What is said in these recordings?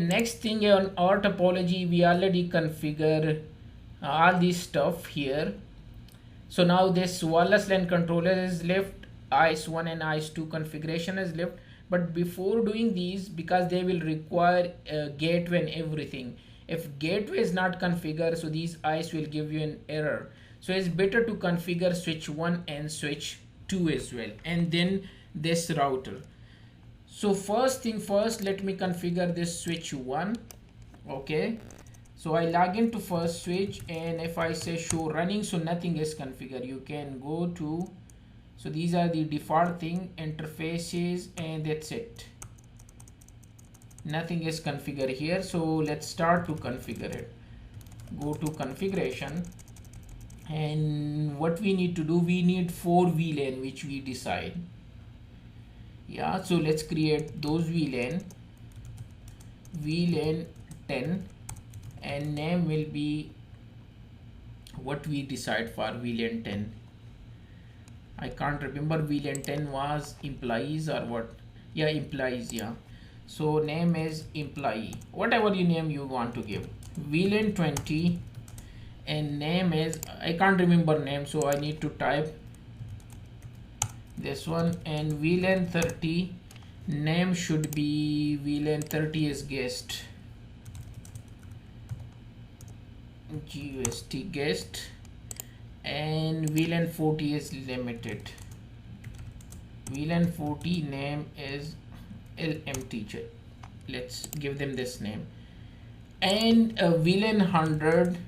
Next thing, on our topology, we already configure all this stuff here. So now this wireless LAN controller is left, ISE1 and ISE2 configuration is left. But before doing these, because they will require a gateway and everything, if gateway is not configured, so these ISE will give you an error. So it's better to configure switch 1 and switch 2 as well, and then this router. So first thing first, let me configure this switch 1. Okay, so I log into first switch, and if I say show running, so nothing is configured. You can go to, so these are the default thing, interfaces, and that's it. Nothing is configured here. So let's start to configure it. Go to configuration, and what we need to do, we need 4 VLAN which we decide. Yeah, so let's create those VLAN 10, and name will be what we decide for VLAN 10. I can't remember, VLAN 10 was employees or what. Yeah, employees. Yeah, so name is employee, whatever you name you want to give. VLAN 20, and name is, I can't remember name, so I need to type this one. And VLAN 30, name should be VLAN 30 is guest, GUST guest, and VLAN 40 is limited. VLAN 40 name is LM teacher. Let's give them this name. And VLAN 100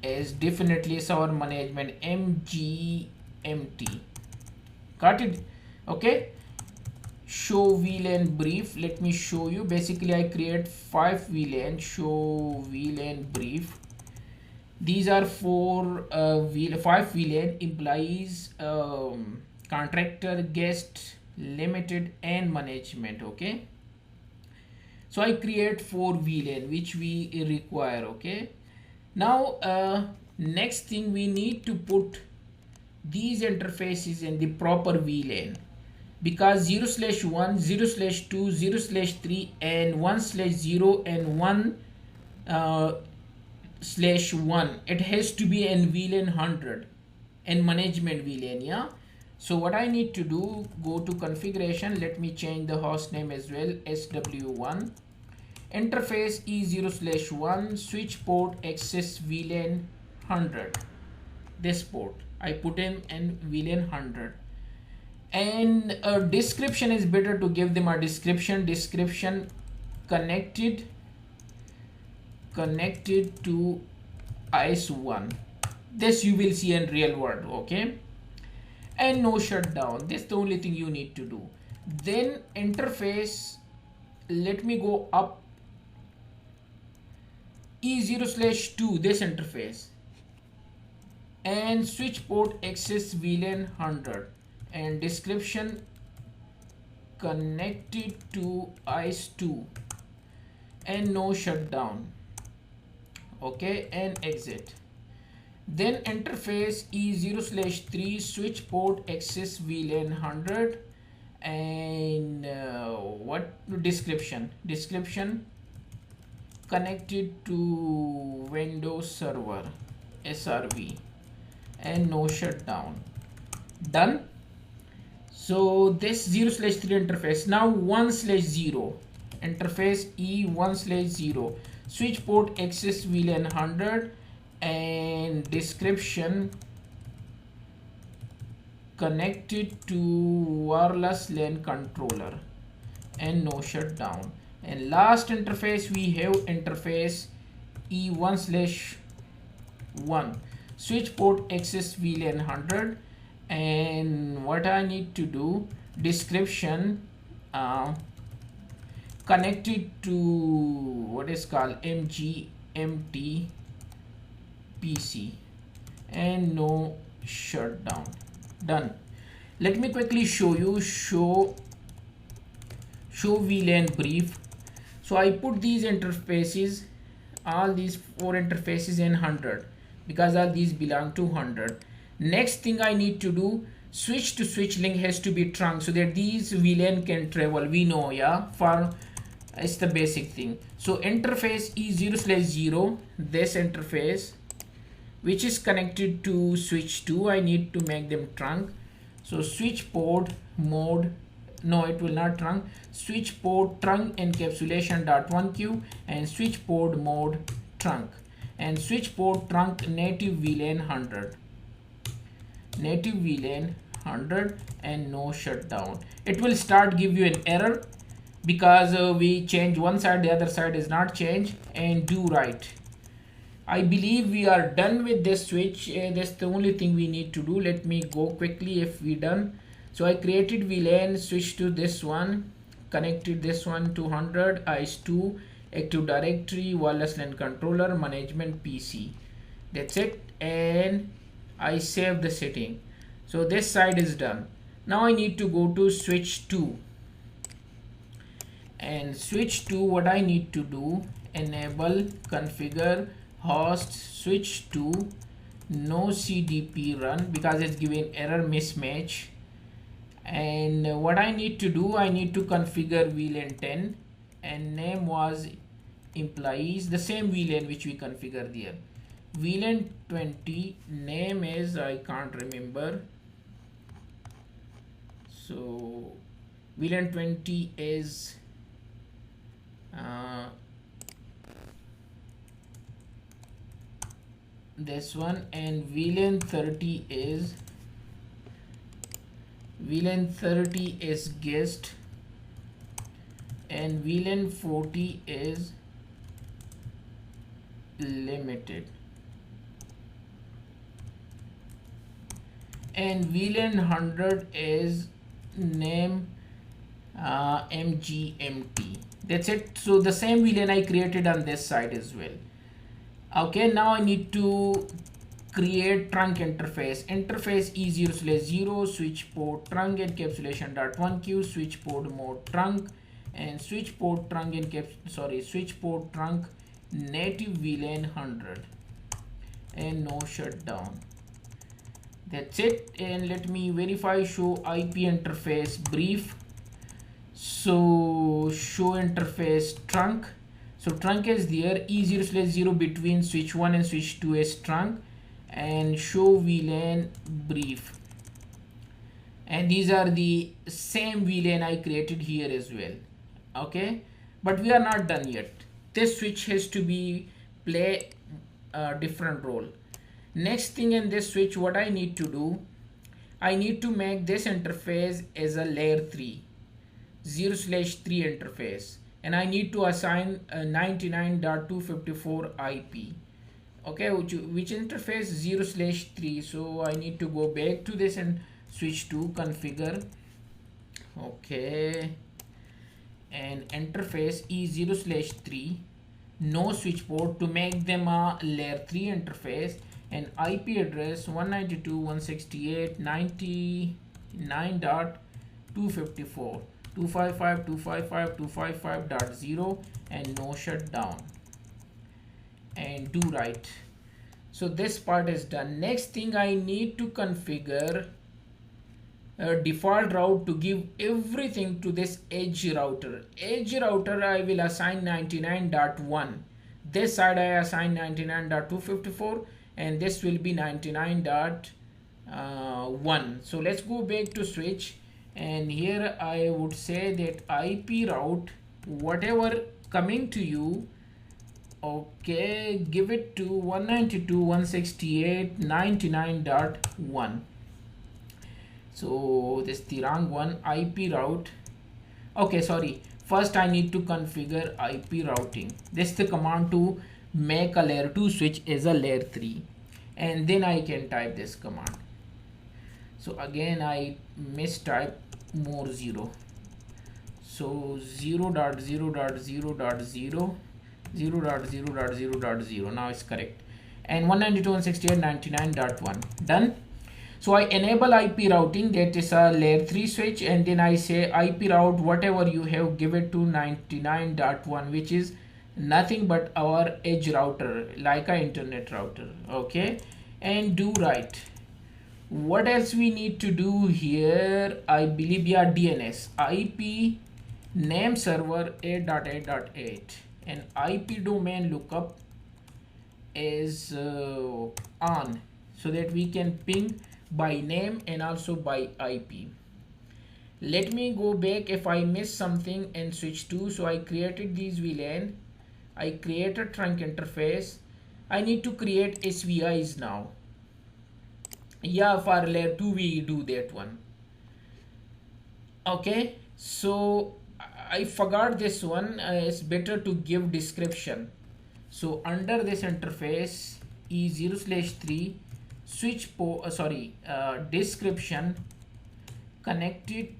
is definitely server management, MGMT. Got it? Okay. Show VLAN brief. Let me show you. Basically, I create 5 VLAN. Show VLAN brief. These are 5 VLAN: employees, contractor, guest, limited, and management. Okay. So I create 4 VLAN which we require. Okay. Now next thing, we need to put these interfaces in the proper VLAN, because 0/1, 0/2, 0/3, and 1/0 and 1/1, it has to be in VLAN 100 and management VLAN. Yeah, so what I need to do, go to configuration, let me change the host name as well, SW1, interface E0/1, switch port access VLAN 100, this port I put in VLAN 100. And a description is better to give them a description connected to ISE1. This you will see in real world. Okay, and no shutdown. This is the only thing you need to do. Then interface, let me go up, E0/2, this interface, and switch port access VLAN 100, and description connected to ISE2, and no shutdown. Okay, and exit. Then interface E0/3, switch port access VLAN 100, and what description connected to Windows Server, SRV, and no shutdown. Done. So this 0/3 interface. Now 1/0 interface, E1/0, switch port access VLAN 100, and description connected to wireless LAN controller, and no shutdown. And last interface, we have interface E1/1, switch port access VLAN 100, and what I need to do, description connected to what is called MGMT PC, and no shutdown. Done. Let me quickly show you. Show VLAN brief. So I put these interfaces, all these 4 interfaces in 100, because all these belong to 100. Next thing I need to do, switch to switch link has to be trunk, so that these VLAN can travel. We know, yeah, for It's the basic thing. So interface E0/0, this interface which is connected to switch 2, I need to make them trunk. So switch port mode, no, it will not trunk. Switch port trunk encapsulation dot 1q and switch port mode trunk, and switch port trunk native VLAN 100, native VLAN 100, and no shutdown. It will start give you an error because we change one side, the other side is not changed, and do right. I believe we are done with this switch. That's the only thing we need to do. Let me go quickly if we done. So I created VLAN, switch to this one, connected this one to 100, ISE2, Active Directory, wireless LAN controller, management PC. That's it, and I save the setting. So this side is done. Now I need to go to switch 2. And switch 2, what I need to do, enable configure host switch 2 no CDP run, because it's giving error mismatch. And what I need to do, I need to configure VLAN 10, and name was employees, the same VLAN which we configured there. VLAN 20, name is, I can't remember. So VLAN 20 is this one, and VLAN 30 is guest, and VLAN 40 is limited, and VLAN 100 is name MGMT. That's it. So the same VLAN I created on this side as well. Okay, now I need to create trunk interface. Interface E0/0, switch port trunk encapsulation dot 1q, switch port mode trunk, and switch port trunk switch port trunk native VLAN 100, and no shutdown. That's it. And let me verify, show IP interface brief. So show interface trunk. So trunk is there, E0/0 between switch 1 and switch 2 is trunk, and show VLAN brief. And these are the same VLAN I created here as well. Okay, but we are not done yet. This switch has to be play a different role. Next thing in this switch, what I need to do, I need to make this interface as a layer 3, 0/3 interface, and I need to assign a 99.254 IP. Okay, which interface, 0/3. So I need to go back to this and switch to configure. Okay, and interface E0/3 no switch port to make them a layer 3 interface, and IP address 192.168.99.254, 255.255.255.0, and no shutdown, and do right. So this part is done. Next thing, I need to configure a default route to give everything to this edge router. Edge router I will assign 99.1. This side I assign 99.254, and this will be 99.1. So let's go back to switch, and here I would say that IP route, whatever coming to you, okay, give it to 192.168.99.1. So this is the wrong one, IP route. Okay, sorry, first I need to configure IP routing. This is the command to make a layer 2 switch as a layer 3, and then I can type this command. So again I mistype more 0. So 0.0.0.0 0.0.0.0. Now it's correct, and 192.168.99.1 done. So I enable IP routing, that is a layer 3 switch, and then I say IP route whatever you have, give it to 99.1, which is nothing but our edge router, like a internet router. Okay, and do right. What else we need to do here? I believe, yeah, DNS. IP name server 8.8.8 and IP domain lookup is on, so that we can ping by name and also by IP. Let me go back if I missed something and switch to. So I created these VLAN, I created trunk interface. I need to create SVIs now. Yeah, for layer 2 we do that one. Okay, so I forgot this one. It's better to give description. So under this interface E0/3 switch description connected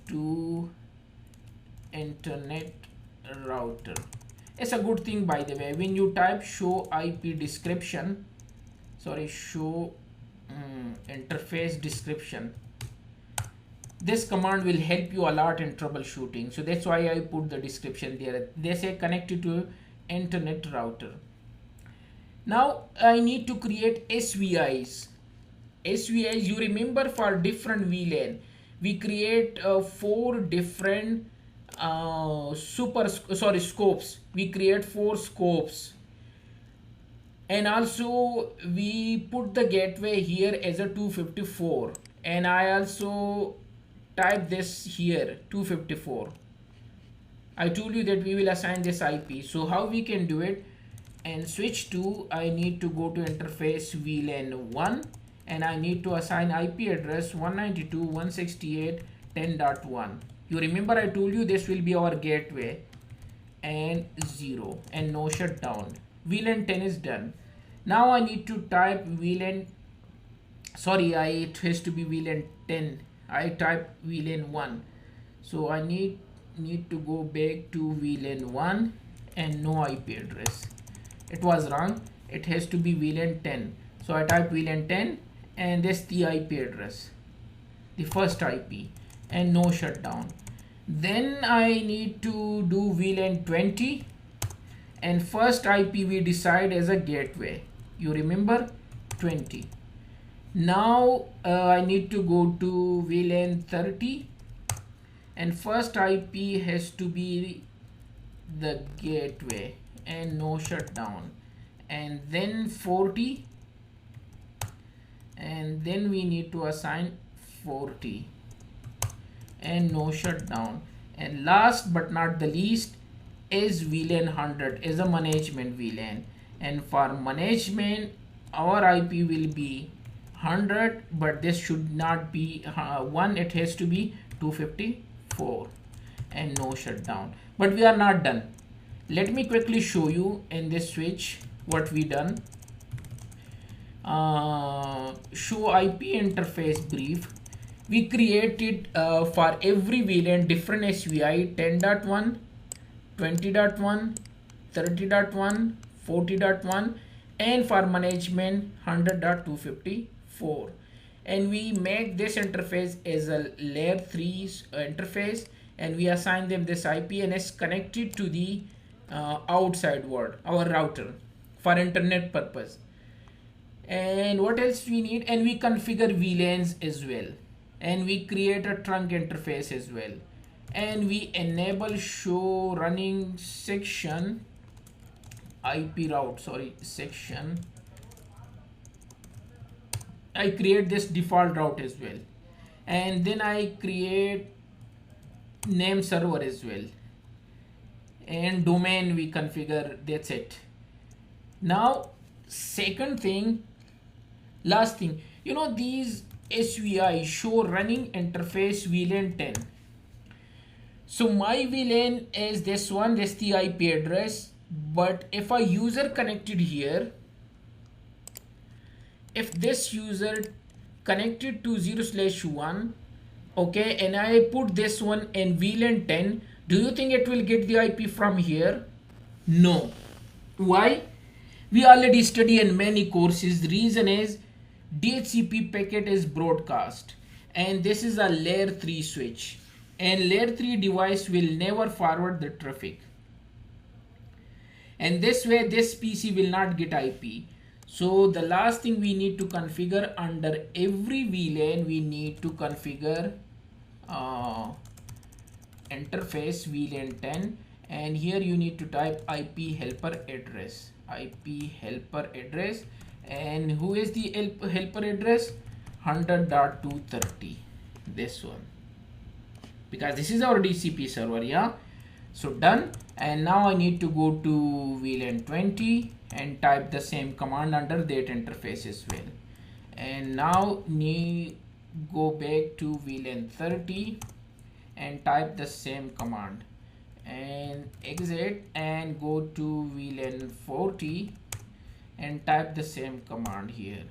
to internet router. It's a good thing, by the way, when you type show IP description, show interface description, this command will help you a lot in troubleshooting. So that's why I put the description there. They say connected to internet router. Now I need to create SVIs. SVIs, you remember, for different VLAN we create 4 different scopes. We create 4 scopes, and also we put the gateway here as a 254, and I also type this here 254. I told you that we will assign this IP. So how we can do it? And switch to, I need to go to interface VLAN 1 and I need to assign IP address 192.168.10.1. You remember I told you this will be our gateway, and 0 and no shutdown. VLAN 10 is done. Now I need to type VLAN, it has to be VLAN 10. I type VLAN 1. So I need to go back to VLAN 1 and no IP address. It was wrong. It has to be VLAN 10. So I type VLAN 10 and this the IP address, the first IP, and no shutdown. Then I need to do VLAN 20 and first IP we decide as a gateway. You remember 20. Now I need to go to VLAN 30 and first IP has to be the gateway and no shutdown, and then 40, and then we need to assign 40 and no shutdown, and last but not the least is VLAN 100 is a management VLAN, and for management our IP will be 100, but this should not be 1, it has to be 254 and no shutdown. But we are not done. Let me quickly show you in this switch what we done. Show IP interface brief. We created for every VLAN different SVI 10.1, 20.1, 30.1, 40.1, and for management 100.254. And we make this interface as a layer 3 interface, and we assign them this IP and it's connected to the outside world, our router, for internet purpose. And what else we need? And we configure VLANs as well, and we create a trunk interface as well, and we enable show running section IP route, section. I create this default route as well, and then I create name server as well, and domain we configure. That's it. Now second thing, last thing, you know, these SVI show running interface VLAN 10. So my VLAN is this one, that's the IP address, but if a user connected here, if this user connected to 0/1, okay, and I put this one in VLAN 10, do you think it will get the IP from here? No. Why? We already study in many courses. The reason is DHCP packet is broadcast, and this is a layer 3 switch, and layer 3 device will never forward the traffic, and this way this PC will not get IP. So the last thing we need to configure under every VLAN, we need to configure interface VLAN 10, and here you need to type IP helper address, and who is the helper address? 100.230, this one, because this is our DCP server. Yeah, so done. And now I need to go to VLAN 20 and type the same command under that interface as well. And now go back to VLAN 30 and type the same command, and exit and go to VLAN 40 and type the same command here.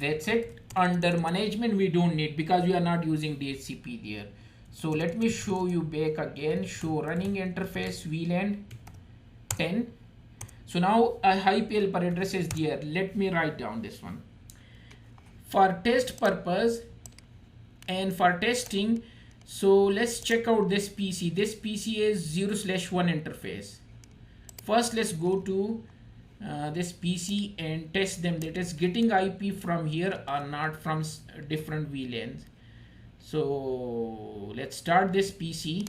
That's it. Under management we don't need, because we are not using DHCP there. So let me show you back again. Show running interface VLAN 10. So now a IP helper address is there. Let me write down this one. For test purpose and for testing, so let's check out this PC. This PC is 0/1 interface. First let's go to this PC and test them, that is getting IP from here or not from different VLANs. So let's start this PC.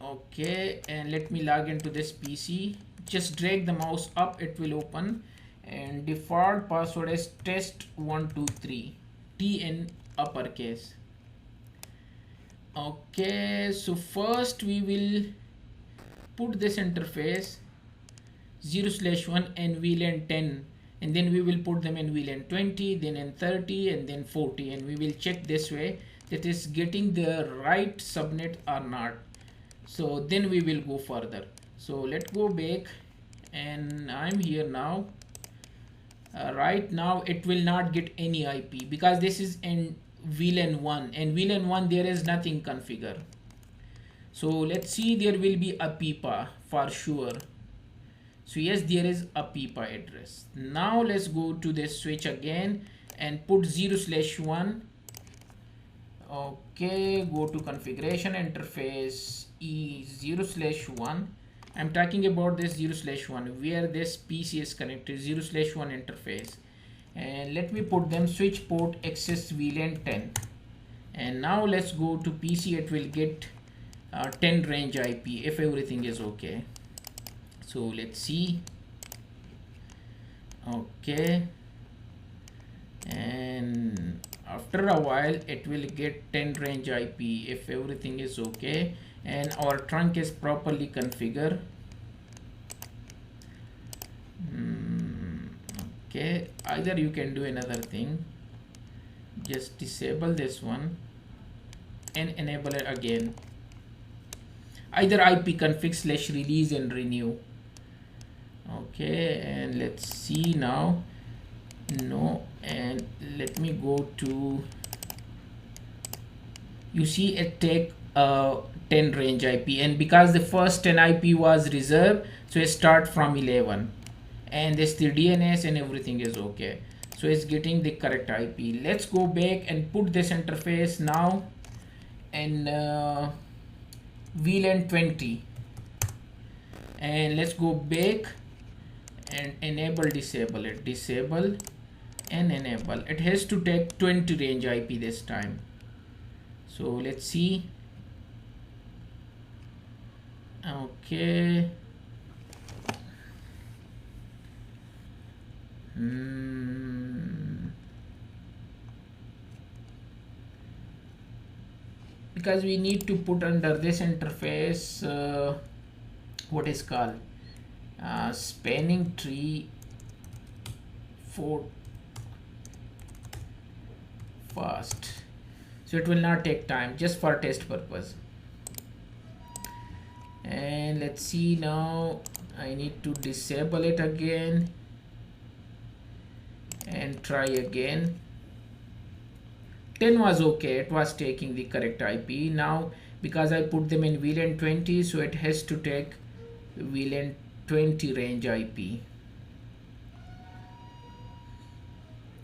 Okay, and let me log into this PC. Just drag the mouse up, it will open, and default password is test123, T in uppercase. Okay, so first we will put this interface 0/1 and VLAN 10, and then we will put them in VLAN 20, then in 30, and then 40, and we will check this way that is getting the right subnet or not. So then we will go further. So let's go back, and I'm here now. Right now it will not get any IP because this is in VLAN 1, and VLAN 1 there is nothing configured. So let's see, there will be a PIPA for sure. So yes, there is a PIPA address. Now let's go to this switch again and put 0/1. Okay, go to configuration interface E 0/1. I'm talking about this 0/1 where this PC is connected, 0/1 interface. And let me put them switch port access VLAN 10. And now let's go to PC. It will get 10 range IP if everything is okay. So let's see. Okay, and after a while it will get 10 range IP if everything is okay and our trunk is properly configured. Okay, either you can do another thing, just disable this one and enable it again, either ipconfig/release and renew. Okay, and let's see now. No, and let me go to, you see it take 10 range IP, and because the first 10 IP was reserved, so it start from 11, and this the DNS and everything is okay, so it's getting the correct IP. Let's go back and put this interface now in VLAN 20, and let's go back and enable, disable it, disable and enable. It has to take 20 range IP this time. So let's see. Okay, because we need to put under this interface what is called spanning tree for fast, so it will not take time, just for test purpose. And let's see now, I need to disable it again and try again. 10 was okay, it was taking the correct IP. Now because I put them in VLAN 20, so it has to take VLAN 20 range IP.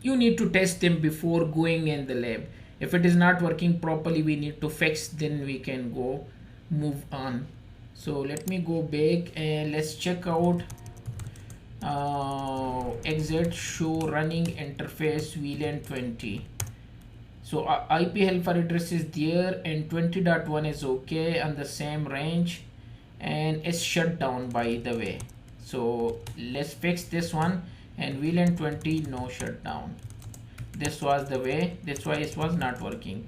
You need to test them before going in the lab. If it is not working properly, we need to fix, then we can go move on. So let me go back and let's check out exit show running interface VLAN 20. So IP helper address is there, and 20.1 is okay on the same range, and it's shut down by the way. So let's fix this one, and VLAN 20 no shutdown. This was the way, that's why it was not working,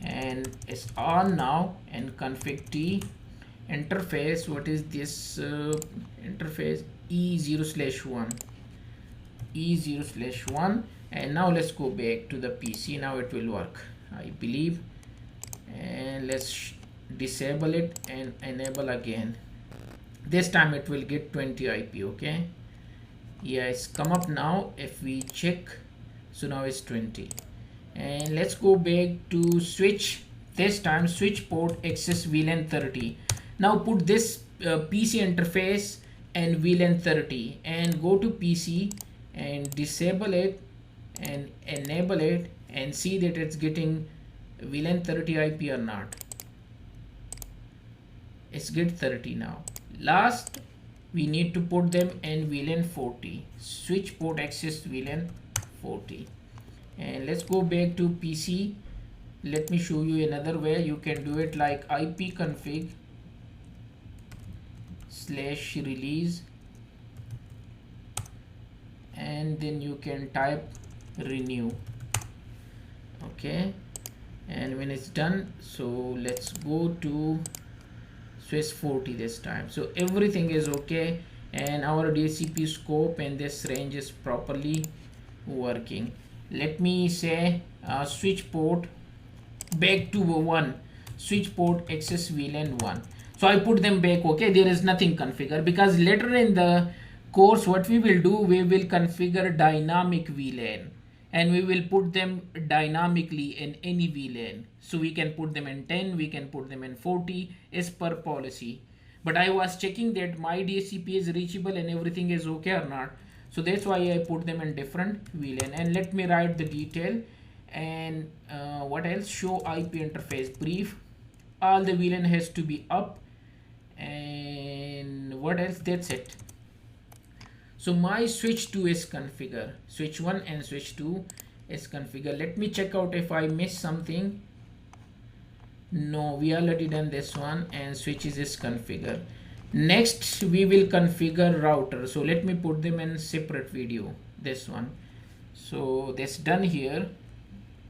and it's on now. And config T interface, what is this interface? E0/1, E0/1. And now let's go back to the PC. Now it will work, I believe. And let's disable it and enable again. This time it will get 20 IP. Okay, yeah, it's come up now. If we check, so now it's 20. And let's go back to switch. This time switch port access VLAN 30. Now put this PC interface and VLAN 30, and go to PC and disable it and enable it, and see that it's getting VLAN 30 IP or not. It's get 30 now. Last, we need to put them in VLAN 40. Switch port access VLAN 40. And let's go back to PC. Let me show you another way. You can do it like IP config /release, and then you can type renew. Okay, and when it's done, so let's go to Swiss 40 this time. So everything is okay, and our DHCP scope and this range is properly working. Let me say switch port back to 1, switch port access VLAN 1. So I put them back. Okay, there is nothing configured, because later in the course what we will do, we will configure dynamic VLAN, and we will put them dynamically in any VLAN. So we can put them in 10, we can put them in 40 as per policy. But I was checking that my DHCP is reachable and everything is okay or not. So that's why I put them in different VLAN. And let me write the detail. And what else? Show IP interface brief. All the VLAN has to be up. And what else? That's it. So my switch 2 is configured. Switch 1 and switch 2 is configured. Let me check out if I missed something. No, we already done this one, and switches is configured. Next we will configure router. So let me put them in separate video, this one. So that's done here.